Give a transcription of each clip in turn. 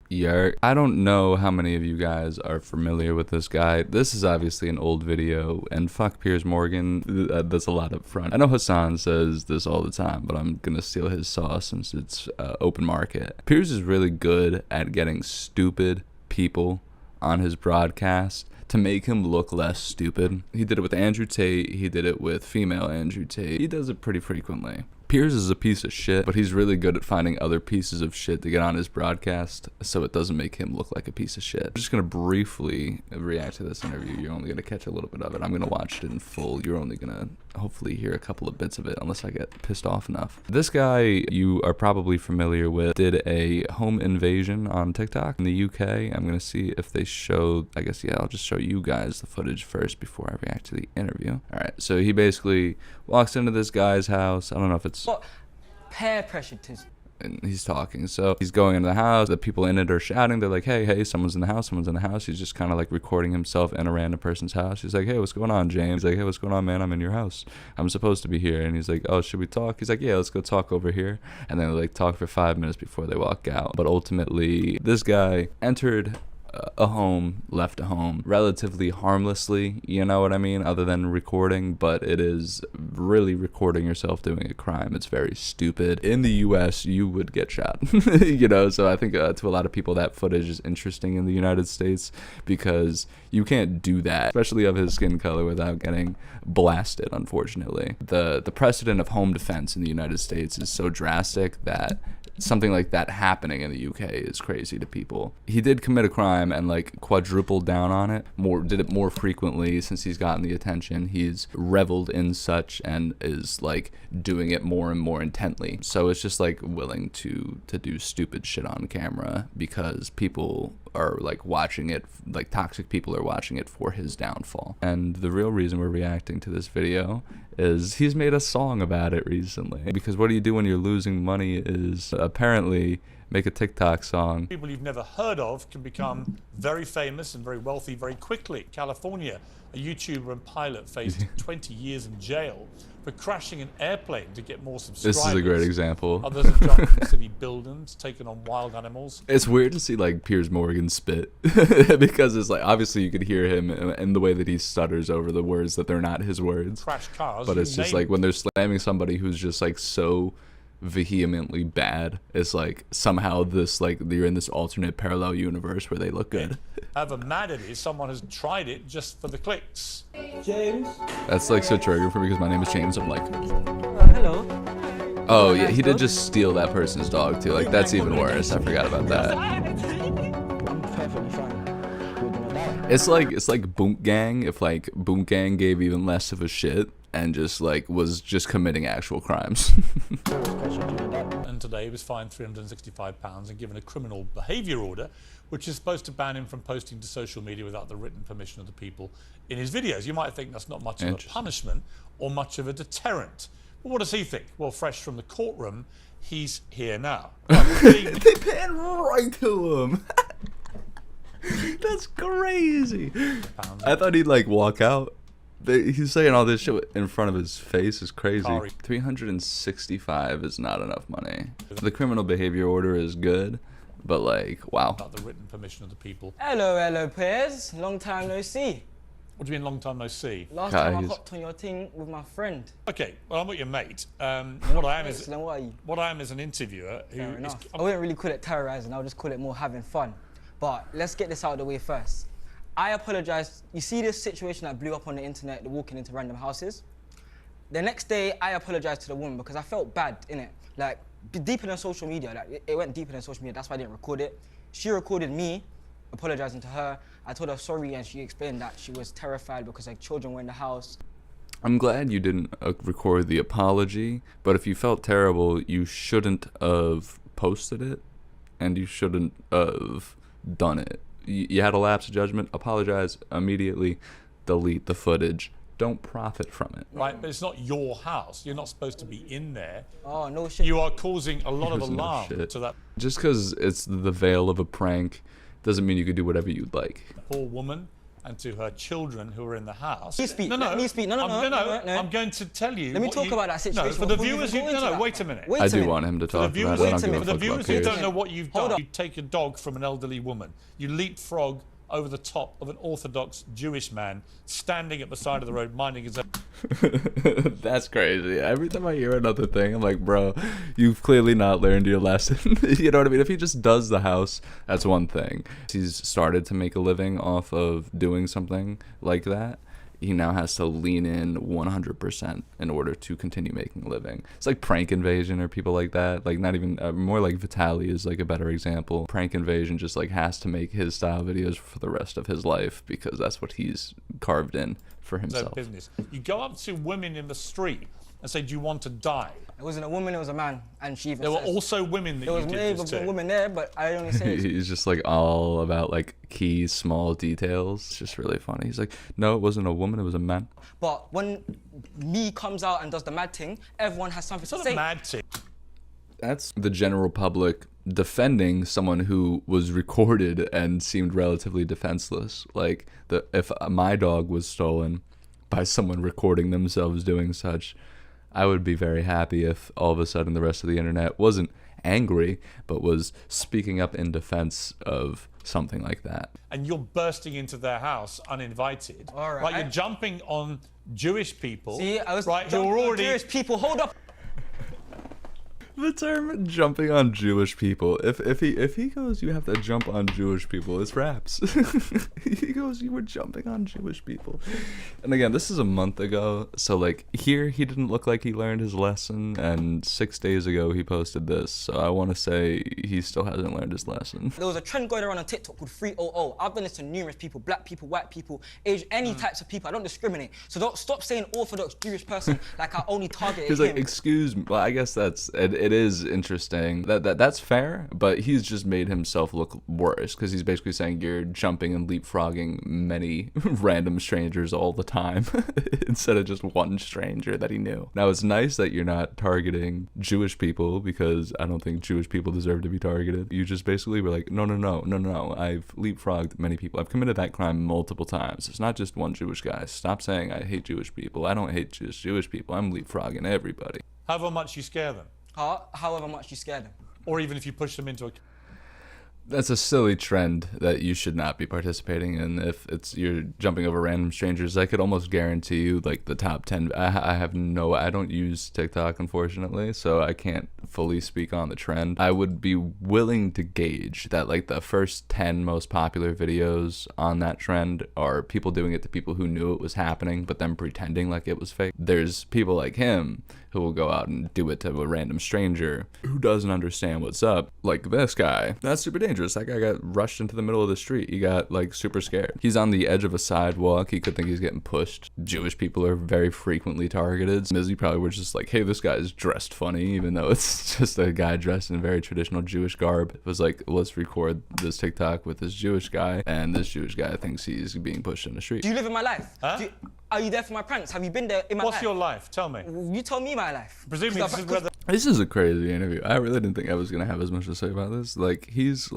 Yeah, I don't know how many of you guys are familiar with this guy. This is obviously an old video, and fuck Piers Morgan, that's a lot up front. I know Hassan says this all the time, but I'm gonna steal his sauce since it's open market. Piers is really good at getting stupid people on his broadcast to make him look less stupid. He did it with Andrew Tate, he did it with female Andrew Tate. He does it pretty frequently. Piers is a piece of shit, but he's really good at finding other pieces of shit to get on his broadcast so it doesn't make him look like a piece of shit. I'm just gonna briefly react to this interview. You're only gonna catch a little bit of it. I'm gonna watch it in full. You're only gonna hopefully hear a couple of bits of it unless I get pissed off enough. This guy you are probably familiar with did a home invasion on TikTok in the UK. I'm gonna see if they show, I guess, yeah, I'll just show you guys the footage first before I react to the interview. All right, so he basically walks into this guy's house. I don't know if it's what peer pressure to. And he's talking, so he's going into the house. The people in it are shouting. They're like, hey, someone's in the house, someone's in the house. He's just kind of like recording himself in a random person's house. He's like, hey, what's going on, James? He's like, hey, what's going on, man? I'm in your house, I'm supposed to be here. And he's like, oh, should we talk? He's like, yeah, let's go talk over here. And then they like talk for 5 minutes before they walk out. But ultimately this guy entered a home, left a home relatively harmlessly, you know what I mean, other than recording, but it is really recording yourself doing a crime. It's very stupid. In the US you would get shot. You know, so I think to a lot of people that footage is interesting in the United States because you can't do that, especially of his skin color, without getting blasted. Unfortunately, the precedent of home defense in the United States is so drastic that something like that happening in the UK is crazy to people. He did commit a crime and like quadrupled down on it, did it more frequently since he's gotten the attention. He's reveled in such and is like doing it more and more intently. So it's just like willing to do stupid shit on camera because people are like watching it, like toxic people are watching it for his downfall. And the real reason we're reacting to this video is he's made a song about it recently. Because what do you do when you're losing money is apparently make a TikTok song. People you've never heard of can become very famous and very wealthy very quickly. California, a YouTuber and pilot faced 20 years in jail for crashing an airplane to get more subscribers. This is a great example. Others have jumped from city buildings, taken on wild animals. It's weird to see like Piers Morgan spit because it's like obviously you could hear him in the way that he stutters over the words that they're not his words. Crash cars. But it's just like when they're slamming somebody who's just like so vehemently bad, it's like somehow this like you're in this alternate parallel universe where they look good. However mad it is, someone has tried it just for the clicks. James. That's like so triggering for me because my name is James. I'm like, Hello. oh yeah, he did just steal that person's dog too. Like that's even worse. I forgot about that. I'm perfectly fine. It's like Boom Gang if like Boom Gang gave even less of a shit and just like was just committing actual crimes. And today he was fined £365 and given a criminal behaviour order, which is supposed to ban him from posting to social media without the written permission of the people in his videos. You might think that's not much of a punishment or much of a deterrent. But what does he think? Well, fresh from the courtroom, he's here now. They pan right to him. That's crazy. I thought he'd like walk out. He's saying all this shit in front of his face is crazy. 365 is not enough money. The criminal behavior order is good, but like, wow. Without the written permission of the people. Hello, Piers. Long time no see. What do you mean long time no see? Last time I hopped on your thing with my friend. Okay, well I'm not your mate. What I am is what are you? What I am is an interviewer who is, I wouldn't really call it terrorizing. I would just call it more having fun. But let's get this out of the way first. I apologize. You see this situation that blew up on the internet, the walking into random houses? The next day, I apologized to the woman because I felt bad, innit? Like, deeper than social media. Like, it went deeper than social media. That's why I didn't record it. She recorded me apologizing to her. I told her sorry, and she explained that she was terrified because like children were in the house. I'm glad you didn't record the apology, but if you felt terrible, you shouldn't have posted it, and you shouldn't have done it. You had a lapse of judgment, apologize immediately, delete the footage. Don't profit from it. Right, but it's not your house. You're not supposed to be in there. Oh, no shit. You are causing a lot of alarm to that. Just because it's the veil of a prank doesn't mean you could do whatever you'd like. Poor woman. and to her children who are in the house. Let me speak. Let me speak. No. I'm going to tell you. Let me talk about that situation. No, for the before you viewers, even go into that. wait a minute. Wait I a do minute. want him to For the talk about viewers, it. I don't give a for the fuck about viewers who peers. don't know what you've Hold done, up. you take a dog from an elderly woman, you leapfrog over the top of an Orthodox Jewish man standing at the side of the road minding his own. That's crazy. Every time I hear another thing, I'm like, bro, you've clearly not learned your lesson. You know what I mean? If he just does the house, that's one thing. He's started to make a living off of doing something like that. He now has to lean in 100% in order to continue making a living. It's like Prank Invasion or people like that. Like not even, more like Vitaly is like a better example. Prank Invasion just like has to make his style videos for the rest of his life because that's what he's carved in for himself. Business. You go up to women in the street and say, do you want to die? It wasn't a woman, it was a man, and she even There were says, also women that there you was did maybe this a to. woman there, but I only say He's just like all about like key small details. It's just really funny. He's like, no, it wasn't a woman, it was a man. But when me comes out and does the mad thing, everyone has something It's to not say. a mad thing. That's the general public defending someone who was recorded and seemed relatively defenseless. Like if my dog was stolen by someone recording themselves doing such, I would be very happy if all of a sudden the rest of the internet wasn't angry, but was speaking up in defense of something like that. And you're bursting into their house uninvited. All right. You're jumping on Jewish people. See, I was right, who jumping are on already. Jewish people. Hold up. The term jumping on Jewish people. If he goes, you have to jump on Jewish people, it's raps. He goes, you were jumping on Jewish people. And again, this is a month ago, so like here he didn't look like he learned his lesson, and 6 days ago he posted this. So I want to say he still hasn't learned his lesson. There was a trend going around on TikTok called 300. I've done this to numerous people, black people, white people, Asian, any types of people. I don't discriminate. So don't stop saying Orthodox Jewish person like I only targeted He's him. like, excuse me. Well, I guess that's it is interesting. That's fair, but he's just made himself look worse because he's basically saying you're jumping and leapfrogging many random strangers all the time instead of just one stranger that he knew. Now it's nice that you're not targeting Jewish people because I don't think Jewish people deserve to be targeted. You just basically were like, no. I've leapfrogged many people. I've committed that crime multiple times. It's not just one Jewish guy. Stop saying I hate Jewish people. I don't hate just Jewish people. I'm leapfrogging everybody. However much you scare them. However much you scare them. Or even if you push them into a. That's a silly trend that you should not be participating in. If you're jumping over random strangers, I could almost guarantee you like the top 10. I don't use TikTok unfortunately, so I can't fully speak on the trend. I would be willing to gauge that like the first 10 most popular videos on that trend are people doing it to people who knew it was happening, but then pretending like it was fake. There's people like him who will go out and do it to a random stranger who doesn't understand what's up. Like this guy. That's super dangerous. That guy got rushed into the middle of the street. He got like super scared. He's on the edge of a sidewalk. He could think he's getting pushed. Jewish people are very frequently targeted. Mizzy probably was just like, hey, this guy's dressed funny, even though it's just a guy dressed in very traditional Jewish garb. It was like, let's record this TikTok with this Jewish guy, and this Jewish guy thinks he's being pushed in the street. Do you live in my life? Huh? Are you there for my pranks? Have you been there in my life? What's your life? Tell me. You tell me my life. Presumably this is where the. This is a crazy interview. I really didn't think I was gonna have as much to say about this. He's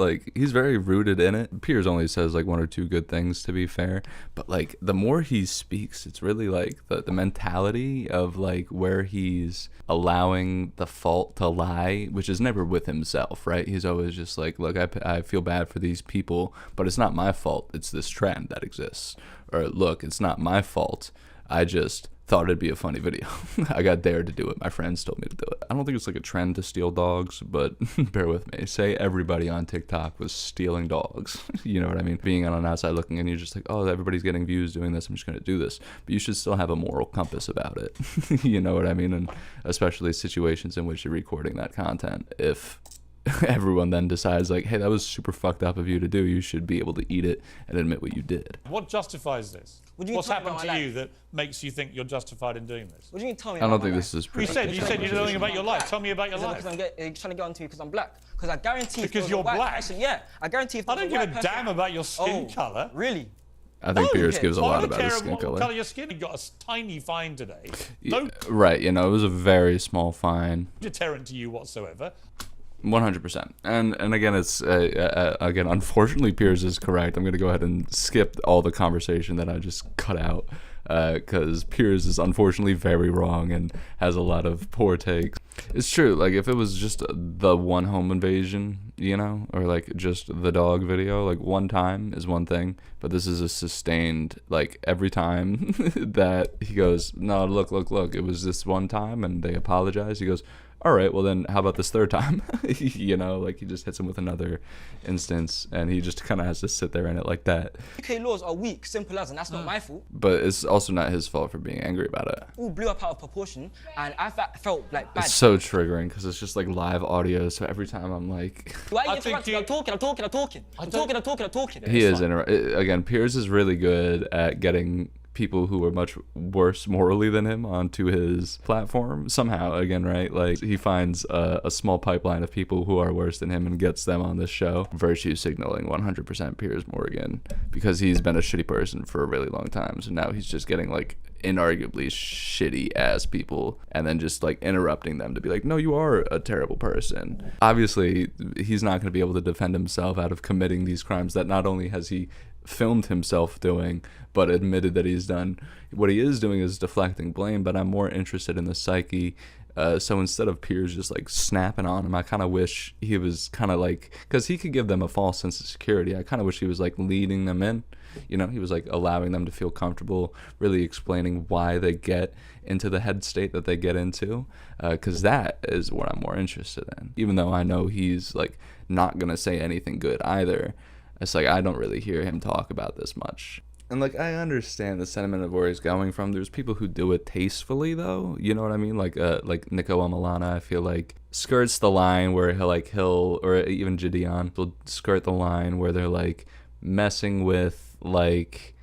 very rooted in it. Piers only says like one or two good things, to be fair. But like the more he speaks, it's really like the mentality of like where he's allowing the fault to lie, which is never with himself, right? He's always just like, look, I feel bad for these people, but it's not my fault. It's this trend that exists. Or look, it's not my fault. I just thought it'd be a funny video. I got dared to do it. My friends told me to do it. I don't think it's like a trend to steal dogs, but bear with me. Say everybody on TikTok was stealing dogs. You know what I mean? Being on an outside looking in, you're just like, oh, everybody's getting views doing this. I'm just going to do this. But you should still have a moral compass about it. You know what I mean? And especially situations in which you're recording that content. If everyone then decides like, hey, that was super fucked up of you to do, you should be able to eat it and admit what you did. What justifies this? What's happened to you that makes you think you're justified in doing this? What do you mean tell me I about don't think my this life? is pretty. You said you know nothing about your life. Tell me about your Is it life. because you're trying to get onto me because I'm black? Because I guarantee if there Because was you're a white black? person, yeah, I guarantee if I there don't was give white a damn person- about your skin colour. Really? I think Piers okay. gives a I lot don't about his care skin what color. colour your skin. You got a tiny fine today. Yeah, No right, you know, it was a very small fine. deterrent to you whatsoever. 100%. And again, it's again, unfortunately, Piers is correct. I'm gonna go ahead and skip all the conversation that I just cut out, because Piers is unfortunately very wrong and has a lot of poor takes. It's true. Like, if it was just the one home invasion, you know, or like just the dog video, like one time is one thing, but this is a sustained, like every time that he goes, no, look, it was this one time, and they apologize. He goes, all right, well then how about this third time? You know, like he just hits him with another instance, and he just kind of has to sit there in it like that. UK laws are weak, simple as, and that's not my fault. But it's also not his fault for being angry about it. All blew up out of proportion, and I felt like bad. It's so triggering because it's just like live audio, so every time I'm like... Why are you interrupting? I'm talking. He is, again, Piers is really good at getting people who are much worse morally than him onto his platform somehow, again, right? Like, he finds a small pipeline of people who are worse than him and gets them on this show. Virtue signaling 100% Piers Morgan, because he's been a shitty person for a really long time, so now he's just getting like inarguably shitty ass people and then just like interrupting them to be like, no, you are a terrible person. Obviously he's not going to be able to defend himself out of committing these crimes that not only has he filmed himself doing, but admitted that he's done. What he is doing is deflecting blame, but I'm more interested in the psyche. So instead of Piers just like snapping on him, I kind of wish he was kind of like, because he could give them a false sense of security, I kind of wish he was like leading them in. You know, he was like allowing them to feel comfortable, really explaining why they get into the head state that they get into, because that is what I'm more interested in. Even though I know he's like not gonna say anything good either, it's like I don't really hear him talk about this much. And like, I understand the sentiment of where he's going from. There's people who do it tastefully, though. You know what I mean? Like Nico Amalana, I feel like skirts the line where he'll or even Gideon will skirt the line where they're like messing with like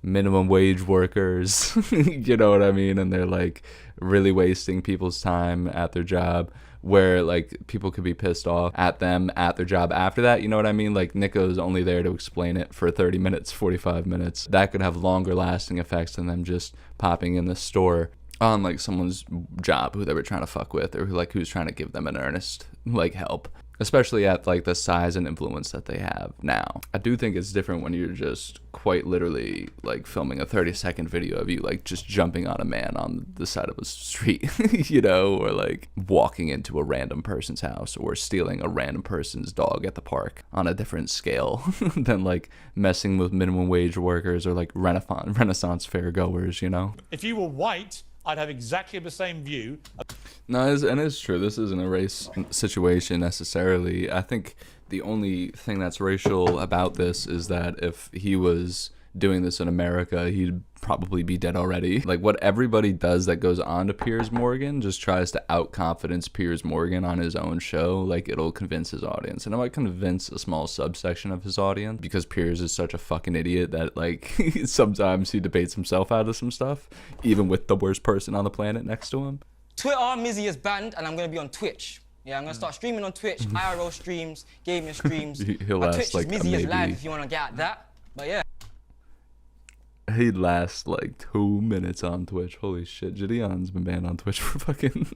minimum wage workers. You know what I mean? And they're like really wasting people's time at their job, where like people could be pissed off at them at their job after that. You know what I mean? Like, Nico's only there to explain it for 30 minutes, 45 minutes. That could have longer lasting effects than them just popping in the store on like someone's job who they were trying to fuck with, or who's trying to give them an earnest like help, especially at like the size and influence that they have now. I do think it's different when you're just quite literally like filming a 30-second video of you like just jumping on a man on the side of a street, you know, or like walking into a random person's house, or stealing a random person's dog at the park on a different scale than like messing with minimum wage workers or like Renaissance fair goers, you know? If you were white, I'd have exactly the same view. No, it's true. This isn't a race situation necessarily. I think the only thing that's racial about this is that if he was doing this in America, he'd probably be dead already. Like, what everybody does that goes on to Piers Morgan just tries to outconfidence Piers Morgan on his own show. Like, it'll convince his audience, and it might convince a small subsection of his audience, because Piers is such a fucking idiot that like sometimes he debates himself out of some stuff, even with the worst person on the planet next to him. Twitter, Mizzy is banned, and I'm gonna be on Twitch. Yeah, I'm gonna start streaming on Twitch, IRL streams, gaming streams. He'll My last Twitch like is Mizzy is maybe... live if you wanna get at that. But yeah. He'd last like 2 minutes on Twitch. Holy shit, Gideon's been banned on Twitch for fucking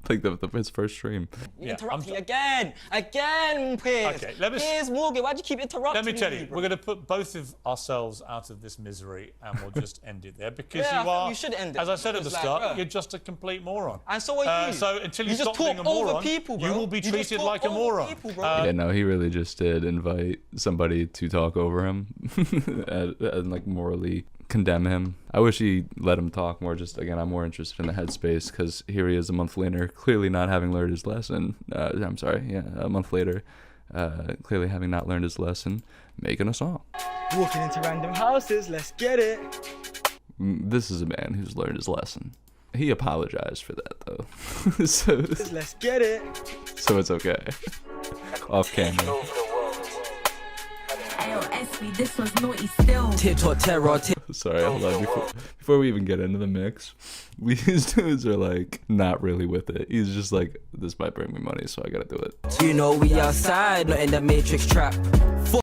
like his first stream. You interrupt me again, Piers. Okay, Piers Morgan, why'd you keep interrupting me? Let me tell you, we're going to put both of ourselves out of this misery, and we'll just end it there, because Yeah, I you think are, you should end it, as I said at the because, start, like, you're just a complete moron. And so are you. So until you You just stop being a talk over moron, people, bro. you will be You just treated talk like a over moron. people, bro. Yeah, no, he really just did invite somebody to talk over him and like morally condemn him. I wish he let him talk more. Just again, I'm more interested in the headspace, because here he is a month later, clearly not having learned his lesson. A month later, clearly having not learned his lesson, making a song. Walking into random houses, let's get it. This is a man who's learned his lesson. He apologized for that though, so Let's get it. so it's okay. Off camera. This was naughty still. Sorry, hold on. Before we even get into the mix, these dudes are like not really with it. He's just like, this might bring me money, so I gotta do it. You know we outside, not in the Matrix trap.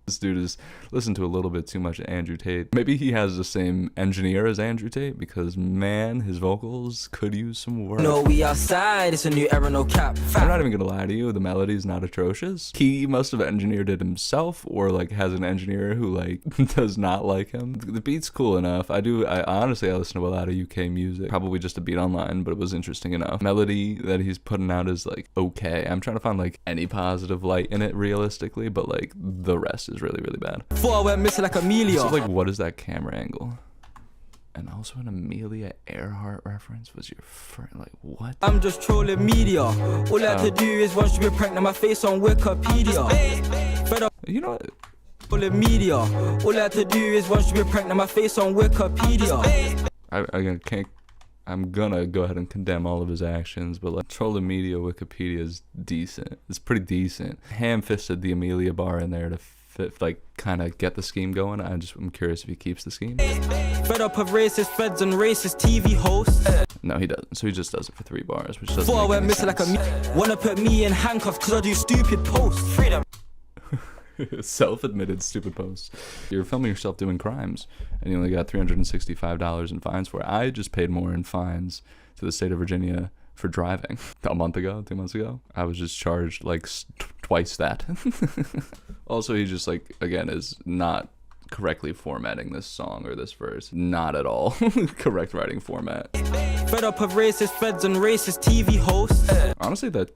This dude has listened to a little bit too much Andrew Tate. Maybe he has the same engineer as Andrew Tate, because man, his vocals could use some work. No, we outside, it's a new era, no cap. I'm not even gonna lie to you, the melody's not atrocious. He must have engineered it himself, or like has an engineer who like does not like him. The beat's cool enough. I honestly listen to a lot of UK music, probably just a beat online, but it was interesting enough. Melody that he's putting out is like okay. I'm trying to find like any positive light in it realistically, but like the rest is really, really bad. Before I went missing like Amelia. So like, what is that camera angle? And also an Amelia Earhart reference was your friend. Like, what? I'm just trolling media. All I had to do is once you be pregnant, my face on Wikipedia. Fed up You know what? trolling media. All I had to do is once you be pregnant, my face on Wikipedia. I'm gonna go ahead and condemn all of his actions, but like trolling media Wikipedia is decent. It's pretty decent. Ham-fisted the Amelia bar in there to fit, like kind of get the scheme going. I'm curious if he keeps the scheme. Fed up of racist feds and racist TV hosts. No, he doesn't. So he just does it for 3 bars, which doesn't Before I make went any missing like sense. Wanna put me in handcuffs cause I do stupid posts. Freedom. Self-admitted stupid posts. You're filming yourself doing crimes, and you only got $365 in fines for it. I just paid more in fines to the state of Virginia for driving a month ago, 2 months ago. I was just charged like twice that. Also, he just like, again, is not correctly formatting this song or this verse. Not at all correct writing format. Fed up of racist feds and racist TV hosts. Honestly, that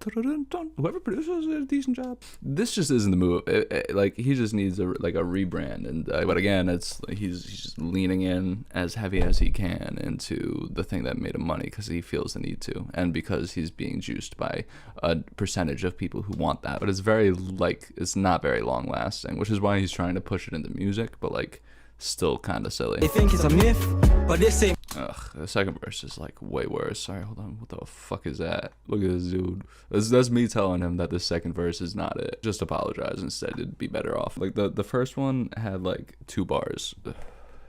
whoever produces did a decent job. This just isn't the move. Like he just needs a rebrand, and but again, it's he's just leaning in as heavy as he can into the thing that made him money because he feels the need to, and because he's being juiced by a percentage of people who want that. But it's it's not very long lasting, which is why he's trying to push it into music, but like still kind of silly. They think it's a myth, but this ain't. Ugh, the second verse is like way worse. Sorry, hold on. What the fuck is that? Look at this dude. That's me telling him that the second verse is not it. Just apologize instead. It'd be better off. Like the first one had like 2 bars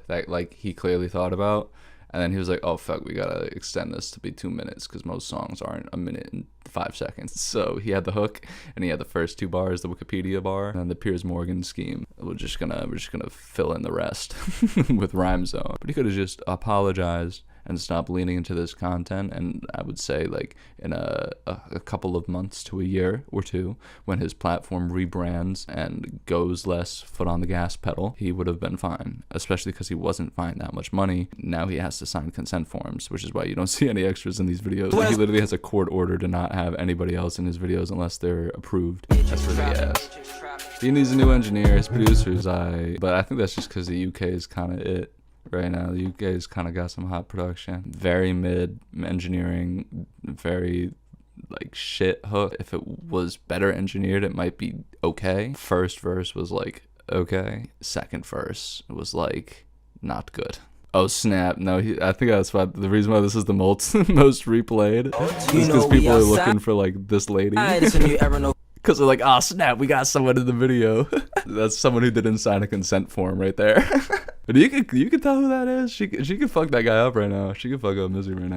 that like he clearly thought about, and then he was like, oh fuck, we gotta extend this to be 2 minutes because most songs aren't a minute and 5 seconds. So he had the hook, and he had the first 2 bars, the Wikipedia bar, and the Piers Morgan scheme. We're just gonna fill in the rest with rhyme zone. But he could have just apologized and stop leaning into this content, and I would say like in a couple of months to a year or 2, when his platform rebrands and goes less foot on the gas pedal, he would have been fine, especially because he wasn't fined that much money. Now he has to sign consent forms, which is why you don't see any extras in these videos. Like, he literally has a court order to not have anybody else in his videos unless they're approved. That's really ass. He needs a new engineer, his producers, but I think that's just because the UK is kind of it. Right now, the UK's kind of got some hot production. Very mid engineering, very like shit hook. If it was better engineered, it might be okay. First verse was like okay. Second verse was like not good. Oh snap! No, I think that's why the reason why this is the most replayed is because people are looking for like this lady. It's a new era, no. Because they're like, oh snap, we got someone in the video. That's someone who didn't sign a consent form right there. But you could tell who that is. She could fuck that guy up right now. She could fuck up Mizzy right now.